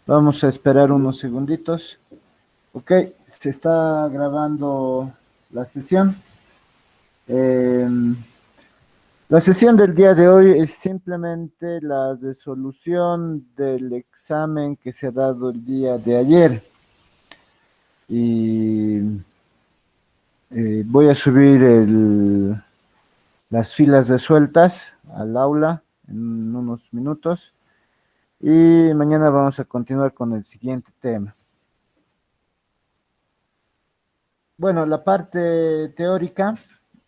Vamos a esperar unos segunditos. Ok, se está grabando la sesión. Em, la sesión del día de hoy es simplemente la resolución del examen que se ha dado el día de ayer. Y voy a subir las filas resueltas al aula en unos minutos. Y mañana vamos a continuar con el siguiente tema. Bueno, la parte teórica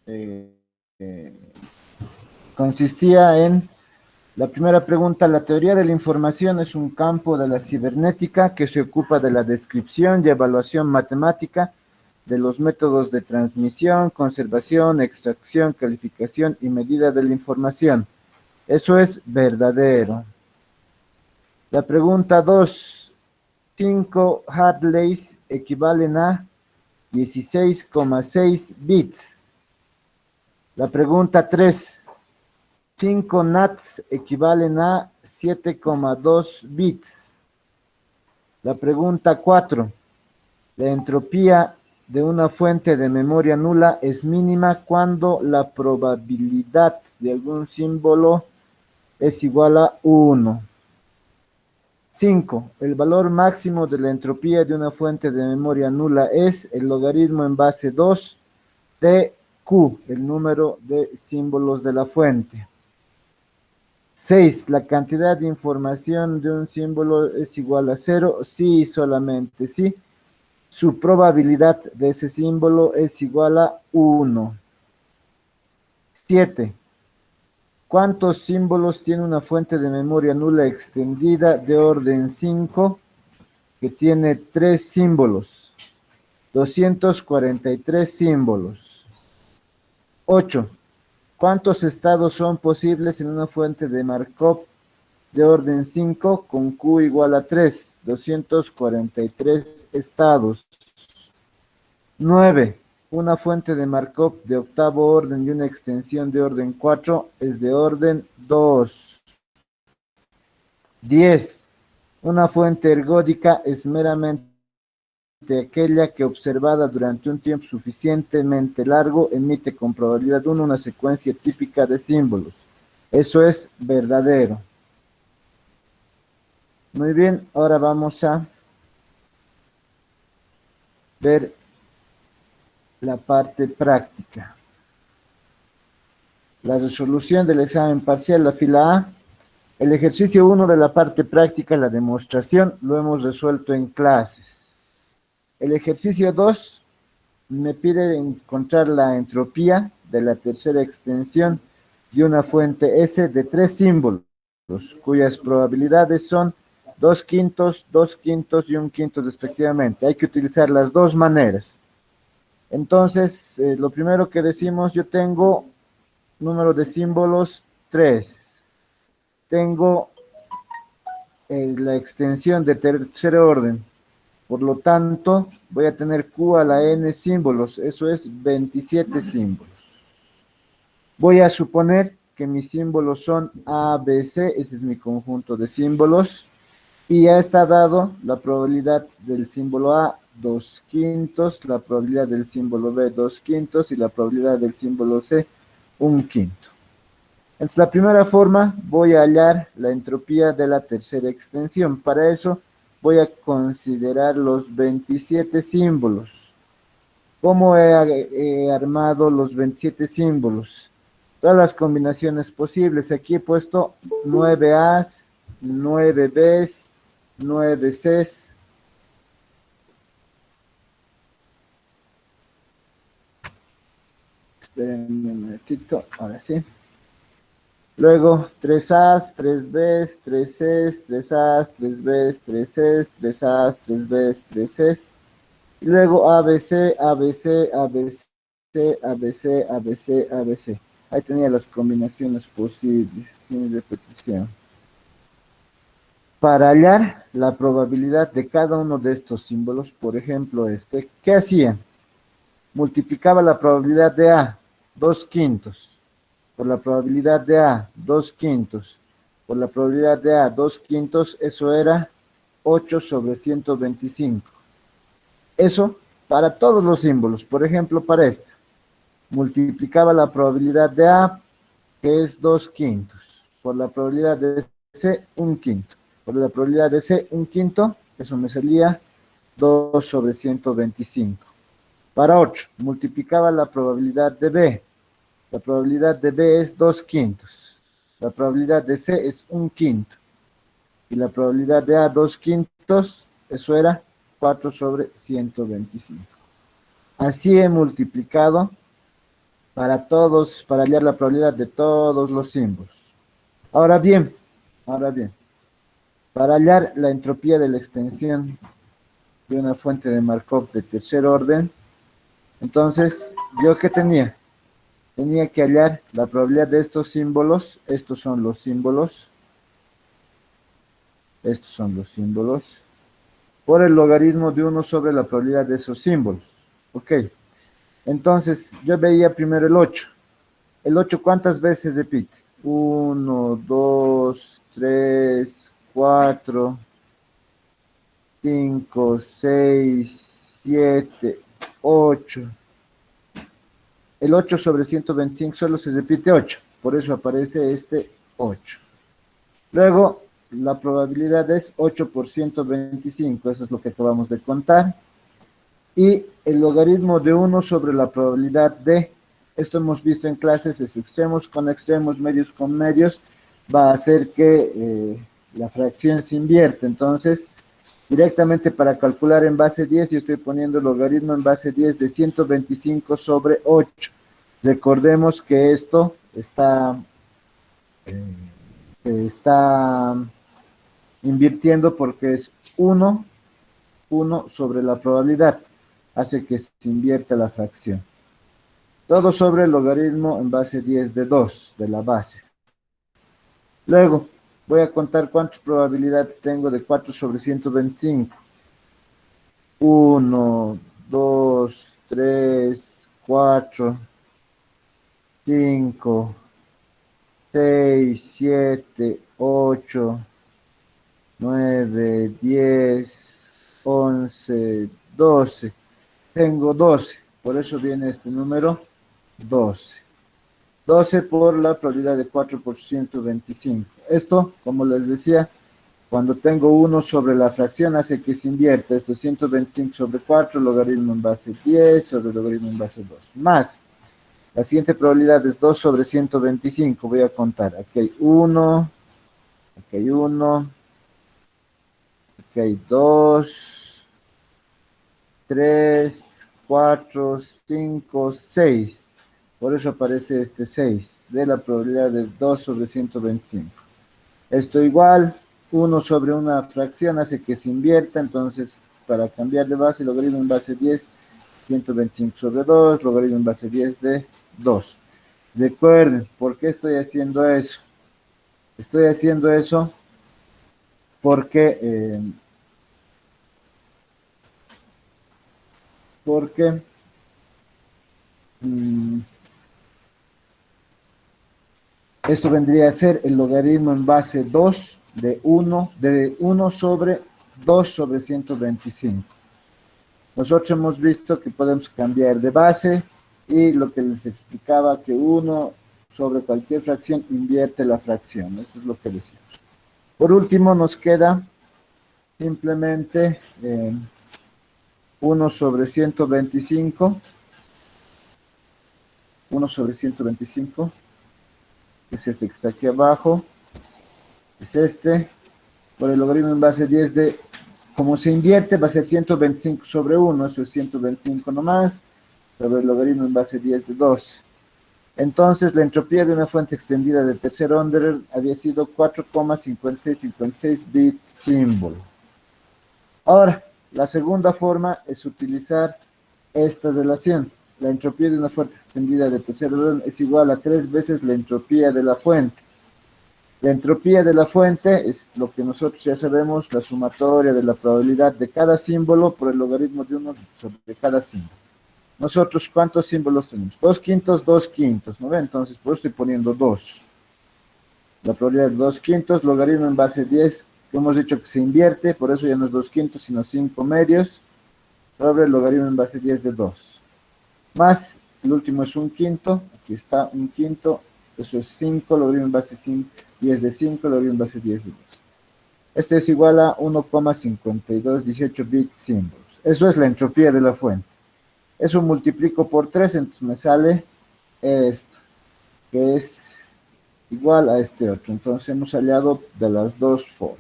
eh, eh, consistía en la primera pregunta. La teoría de la información es un campo de la cibernética que se ocupa de la descripción y evaluación matemática de los métodos de transmisión, conservación, extracción, calificación y medida de la información. Eso es verdadero. La pregunta 2. 5 Hartleys equivalen a 16,6 bits. La pregunta 3. 5 nats equivalen a 7,2 bits. La pregunta 4. La entropía de una fuente de memoria nula es mínima cuando la probabilidad de algún símbolo es igual a 1. 5. El valor máximo de la entropía de una fuente de memoria nula es el logaritmo en base 2 de Q, el número de símbolos de la fuente. 6. La cantidad de información de un símbolo es igual a 0 si y solamente si su probabilidad de ese símbolo es igual a 1. 7. ¿Cuántos símbolos tiene una fuente de memoria nula extendida de orden 5 que tiene 3 símbolos? 243 símbolos. 8. ¿Cuántos estados son posibles en una fuente de Markov de orden 5 con Q igual a 3? 243 estados. 9. Una fuente de Markov de octavo orden y una extensión de orden 4 es de orden 2. 10. Una fuente ergódica es meramente aquella que observada durante un tiempo suficientemente largo emite con probabilidad 1 una secuencia típica de símbolos. Eso es verdadero. Muy bien, ahora vamos a ver la parte práctica. La resolución del examen parcial, la fila A. El ejercicio 1 de la parte práctica, la demostración, lo hemos resuelto en clases. El ejercicio 2 me pide encontrar la entropía de la tercera extensión de una fuente S de 3 símbolos, cuyas probabilidades son 2 quintos, 2 quintos y 1 quinto respectivamente. Hay que utilizar las dos maneras. Entonces, lo primero que decimos, yo tengo número de símbolos 3. Tengo la extensión de tercer orden. Por lo tanto, voy a tener Q a la N símbolos. Eso es 27 símbolos. Voy a suponer que mis símbolos son A, B, C. Ese es mi conjunto de símbolos. Y ya está dado la probabilidad del símbolo A, 2 quintos. La probabilidad del símbolo B, 2 quintos. Y la probabilidad del símbolo C, 1 quinto. Entonces, la primera forma, voy a hallar la entropía de la tercera extensión. Para eso, voy a considerar los 27 símbolos. ¿Cómo he armado los 27 símbolos? Todas las combinaciones posibles. Aquí he puesto 9 A's, 9 B's, 9 C's. Espérenme un minutito, ahora sí. Luego 3 A's, 3 B's, 3 C's, 3 A's, 3 B's, 3 C's, 3 A's, 3 B's, 3 C's. Y luego ABC, ABC, ABC, ABC, ABC, ABC. Ahí tenía las combinaciones posibles, sin repetición. Para hallar la probabilidad de cada uno de estos símbolos, por ejemplo este, ¿qué hacía? Multiplicaba la probabilidad de A, 2 quintos, por la probabilidad de A, 2 quintos, por la probabilidad de A, 2 quintos, eso era 8 sobre 125. Eso para todos los símbolos. Por ejemplo, para este, multiplicaba la probabilidad de A, que es 2 quintos, por la probabilidad de C, 1 quinto. Por la probabilidad de C, 1 quinto, eso me salía 2 sobre 125. Para 8, multiplicaba la probabilidad de B. La probabilidad de B es 2 quintos. La probabilidad de C es 1 quinto. Y la probabilidad de A, 2 quintos, eso era 4 sobre 125. Así he multiplicado para todos, para hallar la probabilidad de todos los símbolos. Ahora bien, para hallar la entropía de la extensión de una fuente de Markov de tercer orden, entonces, ¿yo qué tenía? Tenía que hallar la probabilidad de estos símbolos. Estos son los símbolos, por el logaritmo de 1 sobre la probabilidad de esos símbolos. Ok, entonces yo veía primero el 8. ¿El 8 cuántas veces repite? 1, 2, 3, 4, 5, 6, 7, 8. El 8 sobre 125 solo se repite 8, por eso aparece este 8. Luego, la probabilidad es 8 por 125, eso es lo que acabamos de contar. Y el logaritmo de 1 sobre la probabilidad de, esto hemos visto en clases, es extremos con extremos, medios con medios, va a hacer que la fracción se invierta. Entonces, directamente para calcular en base 10, yo estoy poniendo el logaritmo en base 10 de 125 sobre 8. Recordemos que esto está invirtiendo porque es 1 sobre la probabilidad. Hace que se invierta la fracción. Todo sobre el logaritmo en base 10 de 2, de la base. Luego, voy a contar cuántas probabilidades tengo de 4 sobre 125. 1, 2, 3, 4, 5, 6, 7, 8, 9, 10, 11, 12. Tengo 12, por eso viene este número 12. 12 por la probabilidad de 4 por 125. Esto, como les decía, cuando tengo 1 sobre la fracción hace que se invierta. Esto es 125 sobre 4, logaritmo en base 10 sobre logaritmo en base 2. Más, la siguiente probabilidad es 2 sobre 125. Voy a contar. Aquí hay 1, aquí hay 1, aquí hay 2, 3, 4, 5, 6. Por eso aparece este 6 de la probabilidad de 2 sobre 125. Esto igual, 1 sobre una fracción hace que se invierta, entonces para cambiar de base, logaritmo en base 10, 125 sobre 2, logaritmo en base 10 de 2. Recuerden, ¿por qué estoy haciendo eso? Estoy haciendo eso porque esto vendría a ser el logaritmo en base 2 de 1 sobre 2 sobre 125. Nosotros hemos visto que podemos cambiar de base y lo que les explicaba que 1 sobre cualquier fracción invierte la fracción. Eso es lo que decimos. Por último nos queda simplemente 1 sobre 125. 1 sobre 125. Es este que está aquí abajo. Es este. Por el logaritmo en base 10 de... Como se invierte, va a ser 125 sobre 1. Eso es 125 nomás. Sobre el logaritmo en base 10 de 2. Entonces, la entropía de una fuente extendida de tercer orden había sido 4,5656 bit symbol. Ahora, la segunda forma es utilizar esta relación. La entropía de una fuente extendida de tercer orden es igual a 3 veces la entropía de la fuente. La entropía de la fuente es lo que nosotros ya sabemos, la sumatoria de la probabilidad de cada símbolo por el logaritmo de 1 sobre cada símbolo. Nosotros, ¿cuántos símbolos tenemos? 2 quintos, 2 quintos, ¿no ve? Entonces, por eso estoy poniendo 2. La probabilidad de 2 quintos, logaritmo en base 10, Hemos dicho que se invierte, por eso ya no es 2/5, sino 5/2, sobre el logaritmo en base 10 de 2. Más, el último es 1/5, aquí está 1/5, eso es 5, logaritmo en base 10 de 5, logaritmo en base 10 de 2. Esto es igual a 1,5218 bit símbolos. Eso es la entropía de la fuente. Eso multiplico por 3, entonces me sale esto, que es igual a este otro. Entonces hemos hallado de las dos formas.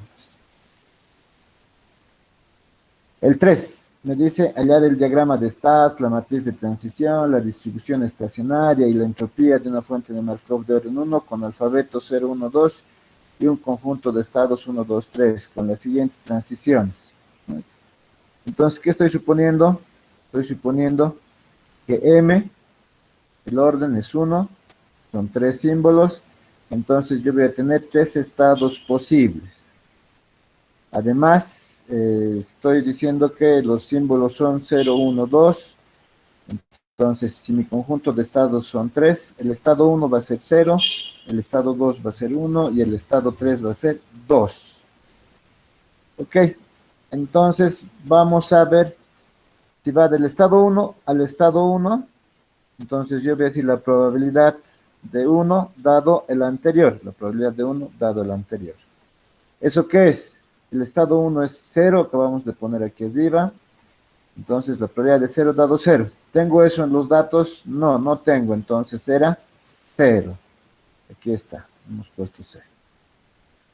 El 3 me dice hallar el diagrama de Stats, la matriz de transición, la distribución estacionaria y la entropía de una fuente de Markov de orden 1 con alfabeto 0, 1, 2 y un conjunto de estados 1, 2, 3 con las siguientes transiciones. Entonces, ¿qué estoy suponiendo? Estoy suponiendo que M, el orden es 1, son 3 símbolos, entonces yo voy a tener 3 estados posibles. Además, estoy diciendo que los símbolos son 0, 1, 2, entonces si mi conjunto de estados son 3, el estado 1 va a ser 0, el estado 2 va a ser 1 y el estado 3 va a ser 2. Ok, entonces vamos a ver si va del estado 1 al estado 1, entonces yo voy a decir la probabilidad de 1 dado el anterior, la probabilidad de 1 dado el anterior. ¿Eso qué es? El estado 1 es 0, acabamos de poner aquí arriba, entonces la probabilidad de 0 dado 0. ¿Tengo eso en los datos? No, no tengo, entonces era 0. Aquí está, hemos puesto 0.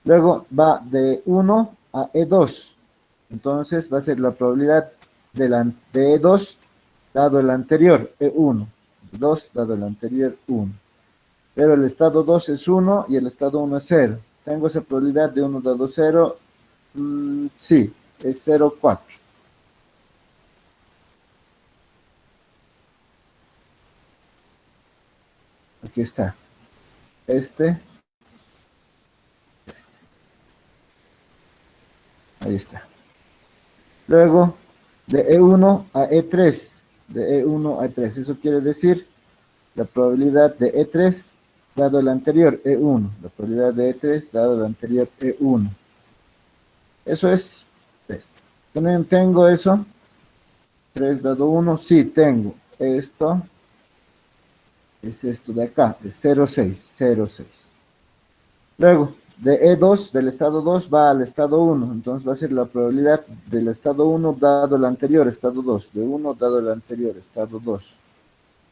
Luego va de 1 a E2, entonces va a ser la probabilidad de E2 dado el anterior, E1. 2 dado el anterior, 1. Pero el estado 2 es 1 y el estado 1 es 0. ¿Tengo esa probabilidad de 1 dado 0? Sí, es 0,4. Aquí está. Ahí está. Luego, de E1 a E3. De E1 a E3. Eso quiere decir la probabilidad de E3 dado el anterior, E1. La probabilidad de E3 dado el anterior, E1. Eso es esto. ¿Tengo eso? 3 dado 1, sí, tengo. Esto es esto de acá, de 0,6, 0,6. Luego, de E2, del estado 2 va al estado 1, entonces va a ser la probabilidad del estado 1 dado el anterior, estado 2, de 1 dado el anterior, estado 2.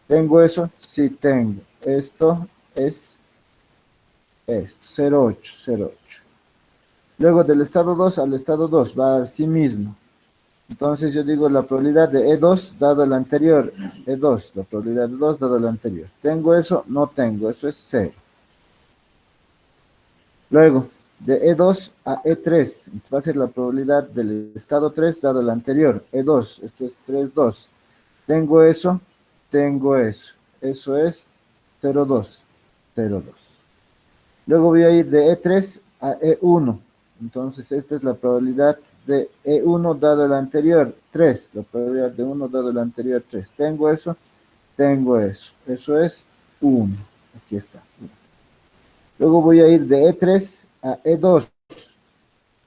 ¿Tengo eso? Sí, tengo. Esto es esto, 0,8, 0,8. Luego del estado 2 al estado 2 va a sí mismo. Entonces yo digo la probabilidad de E2 dado el anterior, E2, la probabilidad de 2 dado el anterior. ¿Tengo eso? No tengo, eso es 0. Luego, de E2 a E3, va a ser la probabilidad del estado 3 dado el anterior, E2, esto es 3, 2. ¿Tengo eso? Tengo eso. Eso es 0,2, 0,2. Luego voy a ir de E3 a E1. Entonces, esta es la probabilidad de E1 dado el anterior, 3. La probabilidad de 1 dado el anterior, 3. ¿Tengo eso? Tengo eso. Eso es 1. Aquí está. Luego voy a ir de E3 a E2.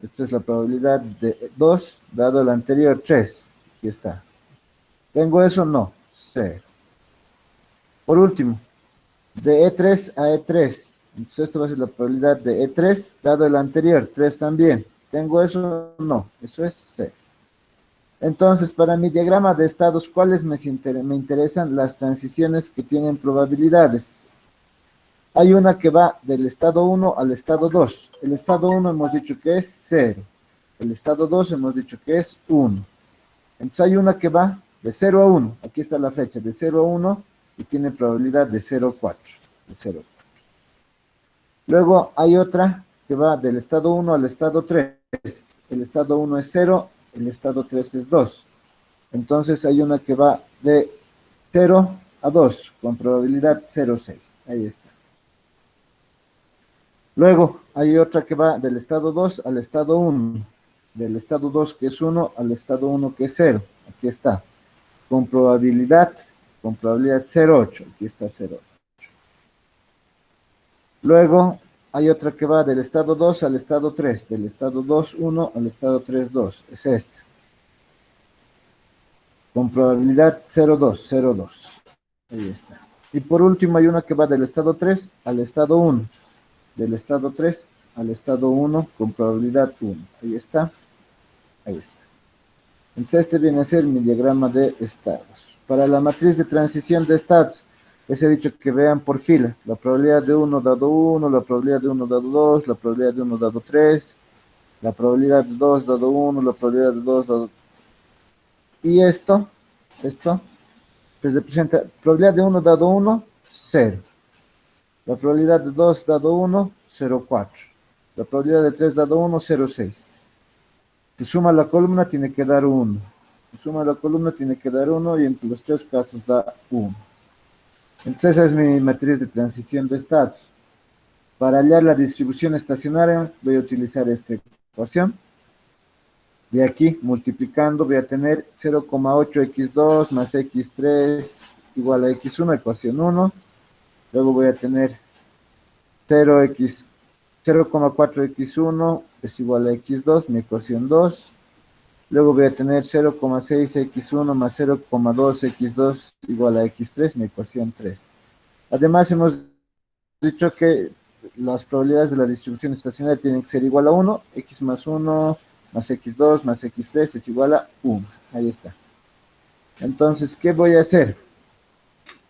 Esta es la probabilidad de 2 dado el anterior, 3. Aquí está. ¿Tengo eso? No. 0. Por último, de E3 a E3. Entonces esto va a ser la probabilidad de E3 dado el anterior, 3 también. ¿Tengo eso? No, eso es 0. Entonces, para mi diagrama de estados, ¿cuáles me interesan? Las transiciones que tienen probabilidades. Hay una que va del estado 1 al estado 2. El estado 1 hemos dicho que es 0. El estado 2 hemos dicho que es 1. Entonces hay una que va de 0 a 1. Aquí está la flecha, de 0 a 1 y tiene probabilidad de 0,4. De 0. Luego hay otra que va del estado 1 al estado 3. El estado 1 es 0, el estado 3 es 2. Entonces hay una que va de 0 a 2 con probabilidad 0,6. Ahí está. Luego hay otra que va del estado 2 al estado 1. Del estado 2 que es 1 al estado 1 que es 0. Aquí está. Con probabilidad 0,8. Aquí está 0,8. Luego hay otra que va del estado 2 al estado 3, del estado 2, 1 al estado 3, 2. Es esta. Con probabilidad 0,2, 0,2. Ahí está. Y por último hay una que va del estado 3 al estado 1. Del estado 3 al estado 1 con probabilidad 1. Ahí está. Ahí está. Entonces este viene a ser mi diagrama de estados. Para la matriz de transición de estados, les he dicho que vean por fila. La probabilidad de 1 dado 1, la probabilidad de 1 dado 2, la probabilidad de 1 dado 3, la probabilidad de 2 dado 1, la probabilidad de 2 dado... Y esto, se representa probabilidad de 1 dado 1, 0. La probabilidad de 2 dado 1, 0,4. La probabilidad de 3 dado 1, 0,6. Si suma la columna, tiene que dar 1. Si suma la columna, tiene que dar 1 y entre los tres casos da 1. Entonces, esa es mi matriz de transición de estados. Para hallar la distribución estacionaria, voy a utilizar esta ecuación. De aquí, multiplicando, voy a tener 0,8x2 más x3 igual a x1, ecuación 1. Luego voy a tener 0,4x1 es igual a x2, mi ecuación 2. Luego voy a tener 0,6x1 más 0,2x2 igual a x3, mi ecuación 3. Además, hemos dicho que las probabilidades de la distribución estacionaria tienen que ser igual a 1, x más 1 más x2 más x3 es igual a 1. Ahí está. Entonces, ¿qué voy a hacer?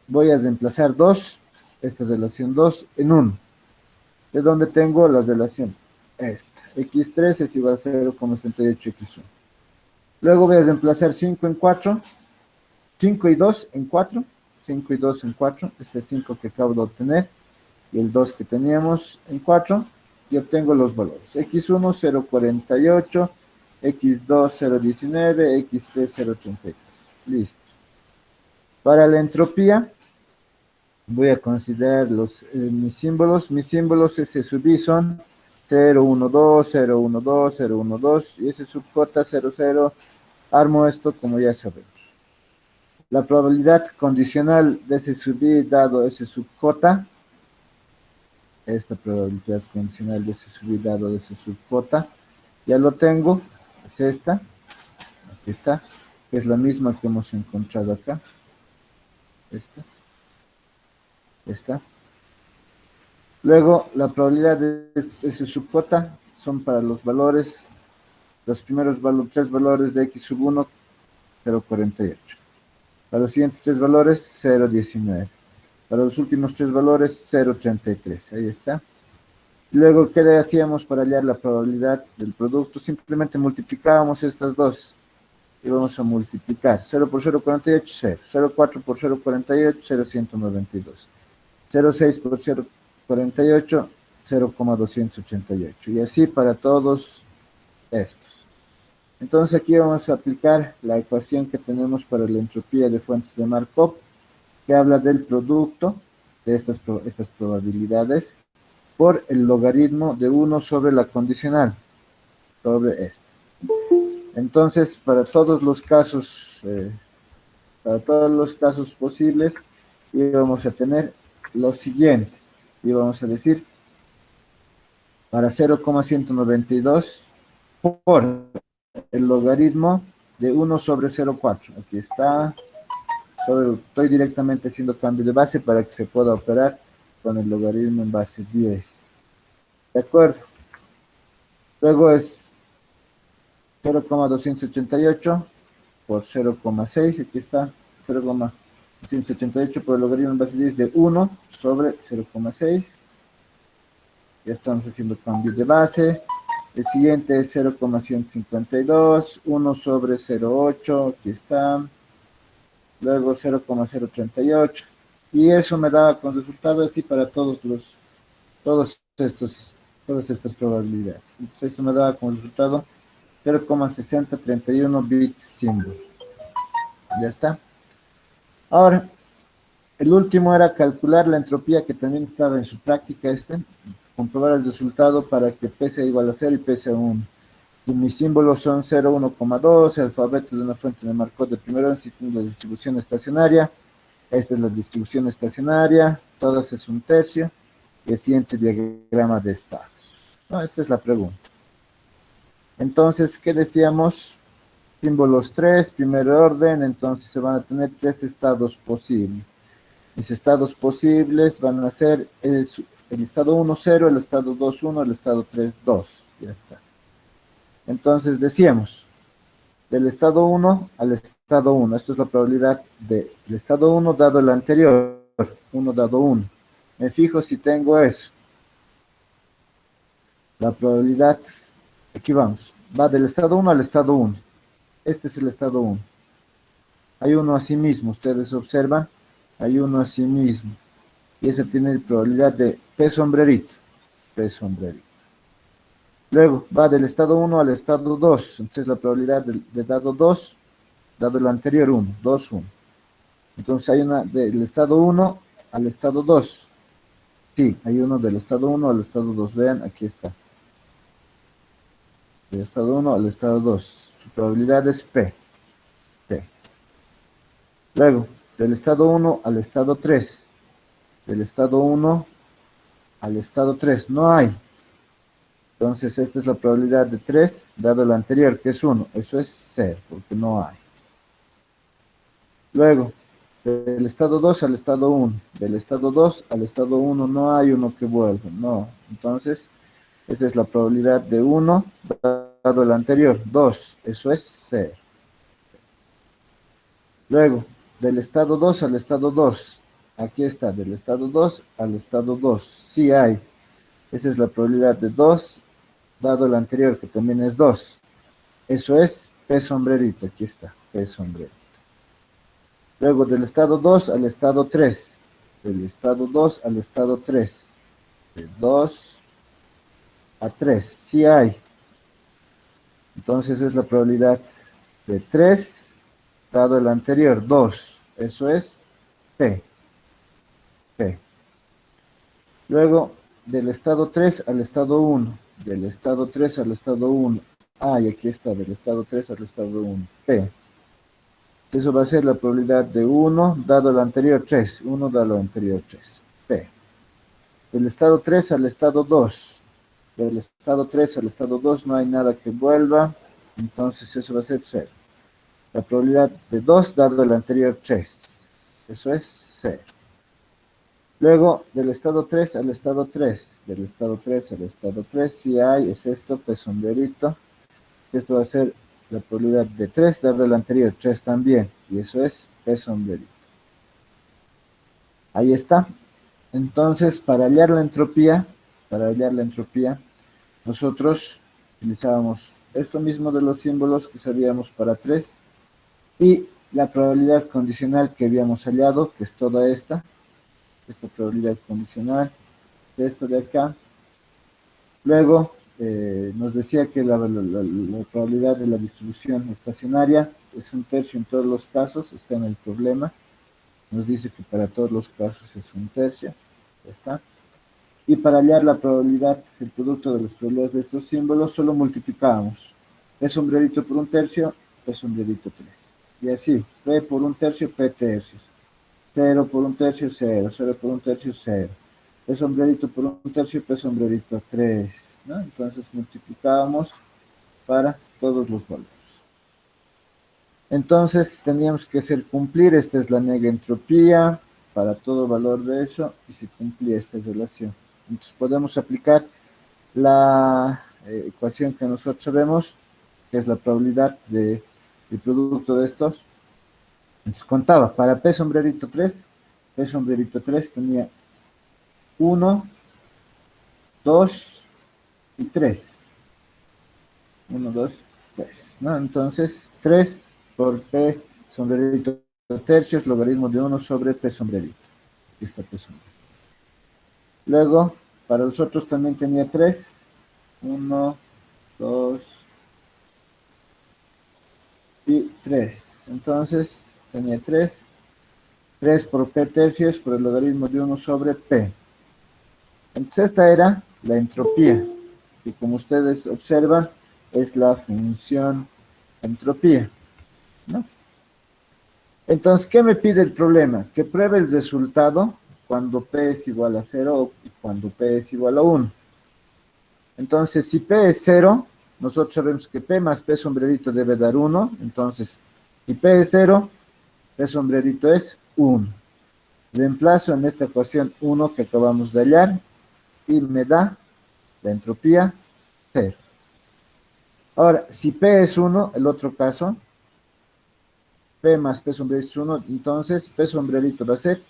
Voy a reemplazar 2, esta relación 2, en 1. ¿De dónde tengo la relación? Esta. x3 es igual a 0,68x1. Luego voy a reemplazar 5 en 4, 5 y 2 en 4, 5 y 2 en 4, este 5 que acabo de obtener, y el 2 que teníamos en 4, y obtengo los valores. x1, 0,48, x2, 0,19, x3, 0,33. Listo. Para la entropía, voy a considerar mis símbolos. Mis símbolos S sub I son 0, 1, 2, 0, 1, 2, 0, 1, 2, y S sub J, 0, 0. Armo esto como ya sabemos. La probabilidad condicional de S sub I dado S sub J, esta probabilidad condicional de S sub I dado S sub J, ya lo tengo, es esta, aquí está, que es la misma que hemos encontrado acá, esta. Luego, la probabilidad de S sub J son para los valores, los primeros tres valores de X sub 1, 0,48. Para los siguientes tres valores, 0,19. Para los últimos tres valores, 0,33. Ahí está. Luego, ¿qué le hacíamos para hallar la probabilidad del producto? Simplemente multiplicábamos estas dos. Y vamos a multiplicar. 0 por 0,48, 0. 0,4 por 0,48, 0,192. 0,6 por 0,48, 0,288. Y así para todos estos. Entonces aquí vamos a aplicar la ecuación que tenemos para la entropía de fuentes de Markov, que habla del producto de estas probabilidades por el logaritmo de 1 sobre la condicional, sobre esto. Entonces, para todos los casos posibles, íbamos a tener lo siguiente. Y vamos a decir, para 0,192 por el logaritmo de 1 sobre 0,4. Aquí está. Estoy directamente haciendo cambio de base para que se pueda operar con el logaritmo en base 10. ¿De acuerdo? Luego es 0,288 por 0,6. Aquí está. 0,288 por el logaritmo en base 10 de 1 sobre 0,6. Ya estamos haciendo cambios de base. El siguiente es 0,152, 1 sobre 0,8, aquí está. Luego 0,038. Y eso me da con resultado así para todas estas probabilidades. Entonces esto me da como resultado 0,6031 bits symbol. Ya está. Ahora, el último era calcular la entropía que también estaba en su práctica comprobar el resultado para que P sea igual a 0 y P sea 1. Y mis símbolos son 0, 1,2, el alfabeto de una fuente de Markov de primer orden, la distribución estacionaria. Esta es la distribución estacionaria, todas es un tercio. y el siguiente diagrama de estados. No, esta es la pregunta. Entonces, ¿qué decíamos? Símbolos 3, primer orden, entonces se van a tener tres estados posibles. Mis estados posibles van a ser el estado 1, 0, el estado 2, 1, el estado 3, 2. Ya está. Entonces decíamos, del estado 1 al estado 1. Esto es la probabilidad del estado 1 dado el anterior. 1 dado 1. Me fijo si tengo eso. La probabilidad, aquí vamos, va del estado 1 al estado 1. Este es el estado 1. Hay uno a sí mismo, ustedes observan, hay uno a sí mismo. Y ese tiene probabilidad de P sombrerito. P sombrerito. Luego va del estado 1 al estado 2. Entonces la probabilidad de dado 2, dado el anterior 1, 2, 1. Entonces hay una del estado 1 al estado 2. Sí, hay uno del estado 1 al estado 2. Vean, aquí está. Del estado 1 al estado 2. Su probabilidad es P. P. Luego, del estado 1 al estado 3. Del estado 1 al estado 3. No hay. Entonces, esta es la probabilidad de 3, dado el anterior, que es 1. Eso es 0, porque no hay. Luego, del estado 2 al estado 1. Del estado 2 al estado 1 no hay uno que vuelva. No. Entonces, esa es la probabilidad de 1, dado el anterior. 2. Eso es 0. Luego, del estado 2 al estado 2. Aquí está, del estado 2 al estado 2. Sí hay. Esa es la probabilidad de 2, dado el anterior, que también es 2. Eso es P sombrerito, aquí está, P sombrerito. Luego del estado 2 al estado 3. Del estado 2 al estado 3. De 2 a 3. Sí hay. Entonces es la probabilidad de 3, dado el anterior, 2. Eso es P. P. Luego del estado 3 al estado 1. Del estado 3 al estado 1. Ah, y aquí está, del estado 3 al estado 1. P. Eso va a ser la probabilidad de 1 dado el anterior 3. 1 dado el anterior 3. P. Del estado 3 al estado 2. Del estado 3 al estado 2 no hay nada que vuelva. Entonces eso va a ser 0. La probabilidad de 2 dado el anterior 3. Eso es 0. Luego, del estado 3 al estado 3. Del estado 3 al estado 3, si hay, es esto, P sombrerito. Esto va a ser la probabilidad de 3 dado el anterior 3 también. Y eso es P sombrerito. Ahí está. Entonces, para hallar la entropía, nosotros utilizábamos esto mismo de los símbolos que sabíamos para 3 y la probabilidad condicional que habíamos hallado, que es toda esta probabilidad condicional, de esto de acá. Luego nos decía que la probabilidad de la distribución estacionaria es 1/3 en todos los casos, está en el problema. Nos dice que para todos los casos es 1/3, ya está. Y para hallar la probabilidad, el producto de las probabilidades de estos símbolos, solo multiplicábamos P sombrerito por 1/3, P sombrerito 3. Y así, P por 1/3, P tercios. 0 por 1/3, 0. 0 por 1/3, 0. P sombrerito por 1/3, P sombrerito 3. ¿No? Entonces multiplicábamos para todos los valores. Entonces teníamos que hacer cumplir, esta es la negentropía para todo valor de eso, y se cumplía esta relación. Entonces podemos aplicar la ecuación que nosotros sabemos, que es la probabilidad del producto de estos. Entonces contaba, para P sombrerito 3, P sombrerito 3 tenía 1, 2 y 3. 1, 2, 3. ¿No? Entonces 3 por P sombrerito tercios, logaritmo de 1 sobre P sombrerito. Aquí está P sombrerito. Luego, para los otros también tenía 3. 1, 2 y 3. Entonces, tenía 3. 3 por P tercios por el logaritmo de 1 sobre P. Entonces, esta era la entropía, que como ustedes observan, es la función entropía, ¿no? Entonces, ¿qué me pide el problema? Que pruebe el resultado cuando P es igual a 0 o cuando P es igual a 1. Entonces, si P es 0, nosotros sabemos que P más P sombrerito debe dar 1. Entonces, si P es 0, P sombrerito es 1. Reemplazo en esta ecuación 1 que acabamos de hallar y me da la entropía 0. Ahora, si P es 1, el otro caso, P más P sombrerito es 1, entonces P sombrerito va a ser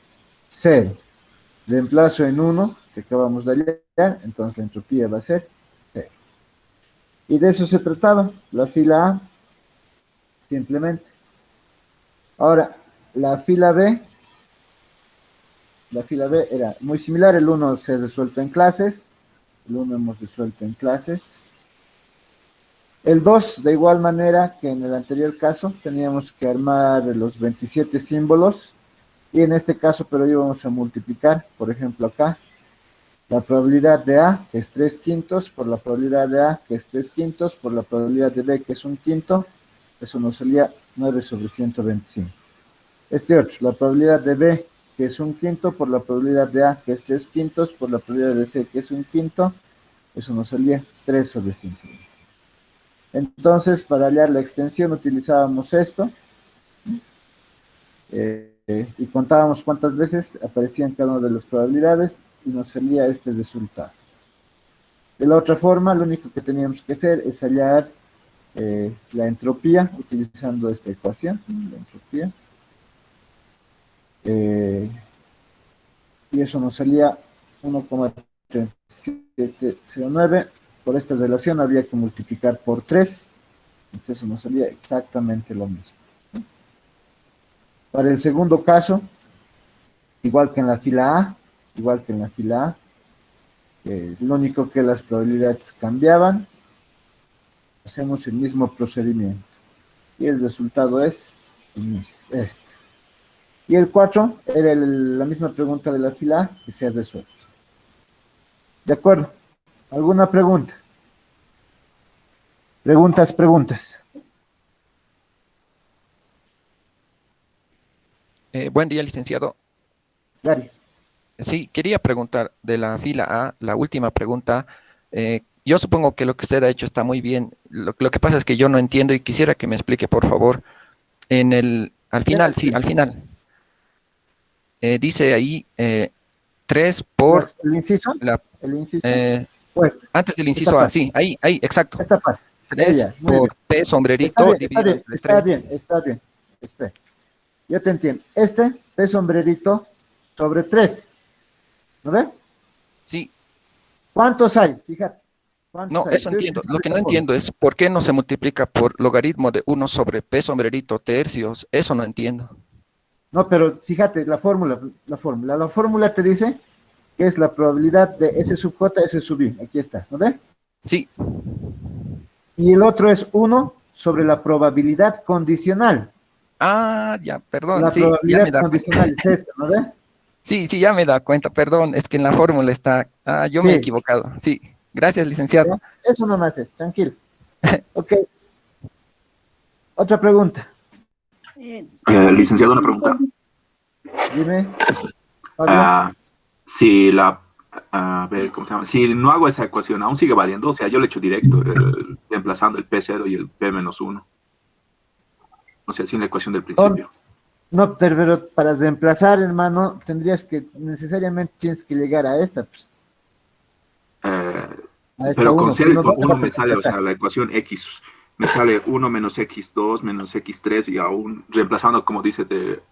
0. Reemplazo en 1 que acabamos de hallar, entonces la entropía va a ser 0. Y de eso se trataba, la fila A, simplemente. Ahora, la fila B era muy similar, el 1 se ha resuelto en clases, el 1 hemos resuelto en clases. El 2, de igual manera que en el anterior caso, teníamos que armar los 27 símbolos, y en este caso, pero íbamos a multiplicar, por ejemplo acá, la probabilidad de A, que es 3 quintos, por la probabilidad de A, que es 3 quintos, por la probabilidad de B, que es 1 quinto, eso nos salía 9 sobre 125. Este otro, la probabilidad de B, que es 1 quinto, por la probabilidad de A, que es 3 quintos, por la probabilidad de C, que es 1 quinto, eso nos salía 3 sobre 120. Entonces, para hallar la extensión utilizábamos esto, y contábamos cuántas veces aparecían cada una de las probabilidades y nos salía este resultado. De la otra forma, lo único que teníamos que hacer es hallar la entropía utilizando esta ecuación, la entropía. Y eso nos salía 1,3709. Por esta relación habría que multiplicar por 3, entonces eso nos salía exactamente lo mismo. Para el segundo caso, igual que en la fila A, lo único que las probabilidades cambiaban, hacemos el mismo procedimiento. Y el resultado es este. Y el 4 era la misma pregunta de la fila A que se ha resuelto. ¿De acuerdo? ¿Alguna pregunta? Preguntas. Buen día, licenciado. Gary. Sí, quería preguntar de la fila A, la última pregunta. Yo supongo que lo que usted ha hecho está muy bien. Lo que pasa es que yo no entiendo y quisiera que me explique, por favor. Al final, sí, al final. Dice ahí 3 por ¿El inciso? la... ¿El inciso? eh, Pues, antes del esta inciso A, parte. sí, ahí, exacto. Esta parte. 3 Ella, muy bien. por P Está sombrerito bien, está dividido bien, entre está 3. bien, está bien. Espera. Yo te entiendo. Este P sombrerito sobre 3. ¿No ve? Sí, ¿Cuántos hay? Fíjate. ¿Cuántos no, hay? eso Estoy entiendo. Lo utilizando que no esta forma. entiendo es por qué no se multiplica por logaritmo de 1 sobre P sombrerito tercios. Eso no entiendo. No, pero fíjate, la fórmula te dice que es la probabilidad de S sub J, S sub I. Aquí está, ¿no ve? Sí. Y el otro es 1 sobre la probabilidad condicional. Ah, ya, perdón. La Sí, ya me probabilidad da cuenta. condicional es esta, ¿no ve? Sí, sí, ya me da cuenta. Perdón, es que en la fórmula está. Ah, yo me he Sí, equivocado. Sí, gracias, licenciado. ¿ya? Eso nomás es, tranquilo. Ok, otra pregunta. Licenciado, una pregunta. Dime, Pablo. Ah, si la, a ver, ¿cómo se llama? Si no hago esa ecuación, ¿aún sigue valiendo? O sea, yo le echo directo, reemplazando el P0 y el P-1. O sea, sin la ecuación del Son- principio. No, pero para reemplazar, hermano, necesariamente tienes que llegar a esta, pues, Eh, a esta pero con 1, cero si y no, con ¿dónde 1 vas a me sale, o reemplazar? sea, la ecuación X. Me sale 1 menos X2 menos X3 y aún reemplazando, como dice,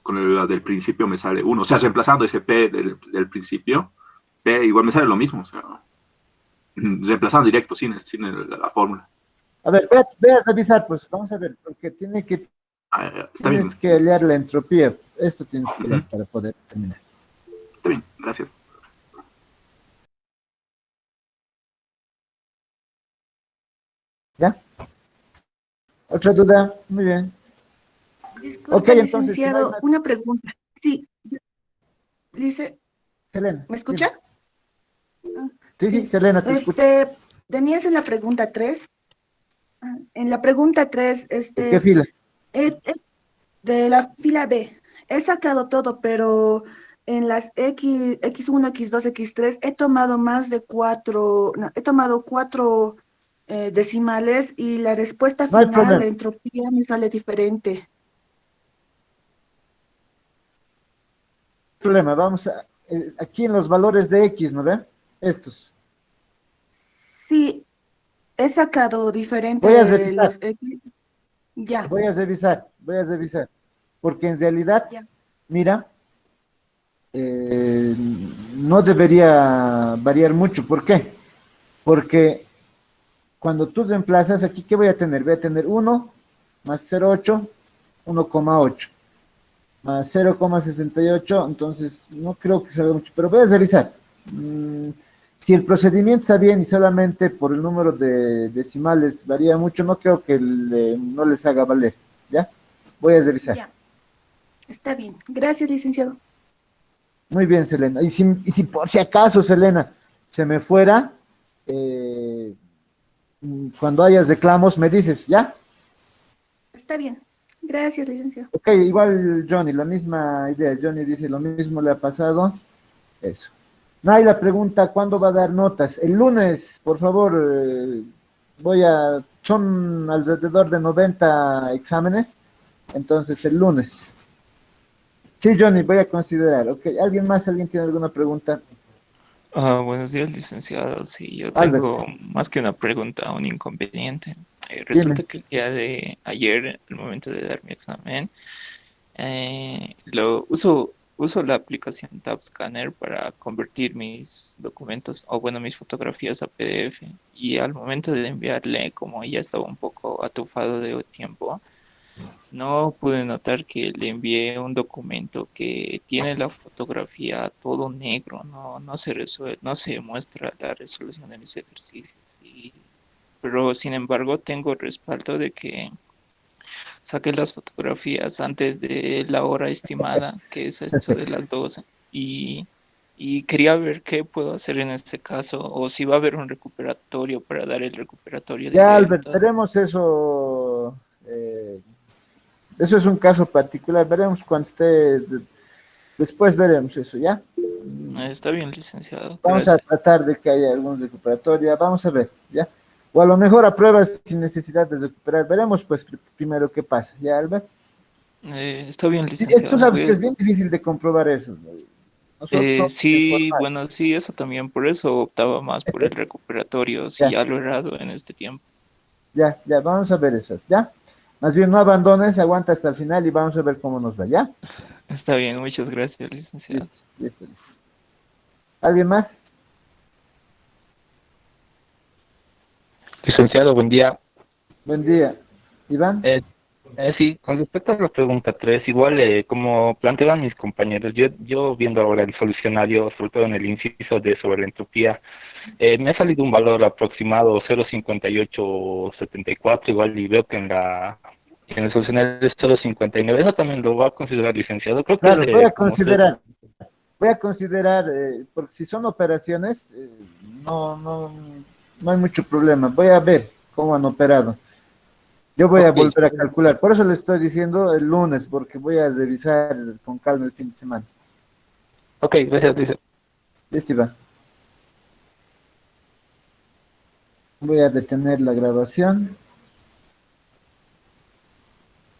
con la del principio me sale 1. O sea, reemplazando ese P del principio, P igual me sale lo mismo. O sea, reemplazando directo, sin la fórmula. A ver, ve a revisar, pues, vamos a ver, porque Está tienes bien. que hallar la entropía. Esto tienes que Ujú. hallar para poder terminar. Está bien, gracias. ¿Ya? ¿Otra duda? Muy bien. Ok, Disculpe, entonces, si no hay licenciado, más, una pregunta. Sí, dice, Selena, ¿me dime. escucha? Ah, Sí, sí, sí, Selena, te escucho. de mí es en la pregunta 3. En la pregunta 3, ¿De qué fila? de la fila B, he sacado todo, pero en las X1, X2, X3 he tomado más de cuatro, no, he tomado cuatro decimales y la respuesta No hay final, problema. la entropía, me sale diferente. Problema. Vamos a, aquí en los valores de X, ¿no ve? Estos. Sí, he sacado diferente Voy a de revisar, los X. Ya, voy a revisar. Porque en realidad, ya. mira, eh, no debería variar mucho. ¿Por qué? Porque cuando tú reemplazas aquí, ¿qué voy a tener? Voy a tener 1 más 0,8, 1,8 más 0,68, entonces no creo que salga mucho, pero voy a revisar. Mm, si el procedimiento está bien y solamente por el número de decimales varía mucho, no creo que no les haga valer, ¿ya? Voy a revisar. Ya, está bien. Gracias, licenciado. Muy bien, Selena. Y si por si acaso, Selena, se me fuera, eh, cuando hayas reclamos, me dices, ¿ya? Está bien. Gracias, licenciado. Ok, igual Johnny, la misma idea. Johnny dice lo mismo le ha pasado. Eso. Naila pregunta, ¿cuándo va a dar notas? El lunes, por favor, son alrededor de 90 exámenes, entonces el lunes. Sí, Johnny, voy a considerar. Ok, ¿alguien más? ¿Alguien tiene alguna pregunta? Buenos días, licenciado. Sí, yo Albert, tengo más que una pregunta, un inconveniente. dime. Resulta que el día de ayer, al momento de dar mi examen, uso la aplicación TabScanner para convertir mis documentos, o bueno, mis fotografías a PDF. Y al momento de enviarle, como ya estaba un poco atufado de tiempo, no pude notar que le envié un documento que tiene la fotografía todo negro, no se muestra la resolución de mis ejercicios. Pero sin embargo tengo respaldo de que saqué las fotografías antes de la hora estimada, que es eso de las 12. Y quería ver qué puedo hacer en este caso, o si va a haber un recuperatorio para dar el recuperatorio Ya, Albert, directo. veremos eso. Eso es un caso particular. Veremos cuando esté. Después veremos eso, ¿ya? Está bien, licenciado. Vamos a Gracias. tratar de que haya algún recuperatorio. Vamos a ver, ¿ya? O a lo mejor apruebas sin necesidad de recuperar. Veremos, pues, primero qué pasa, ¿ya, Albert? Está bien, Sí, tú licenciado. sabes que es bien difícil de comprobar eso, ¿no? Nosotros somos de Sí, formal. bueno, sí, eso también. Por eso optaba más por el recuperatorio, si Ya, ya lo he errado en este tiempo. ya, ya, vamos a ver eso, ¿ya? Más bien no abandones, aguanta hasta el final y vamos a ver cómo nos va, ¿ya? Está bien, muchas gracias, licenciado. Listo, listo, listo. ¿Alguien más? Licenciado, buen día. Buen día. Iván, Sí, con respecto a la pregunta 3, igual como planteaban mis compañeros, yo viendo ahora el solucionario, sobre todo en el inciso de sobre la entropía, me ha salido un valor aproximado 0,5874, igual y veo que en el solucionario es 0,59. Eso también lo va a considerar, licenciado. Creo que es claro, de como voy a considerar, porque si son operaciones, no, no, no hay mucho problema. Voy a ver cómo han operado. Yo voy a Ok, volver a calcular. Por eso le estoy diciendo el lunes, porque voy a revisar con calma el fin de semana. ok, gracias, licenciado. Listo, Iván. Voy a detener la grabación.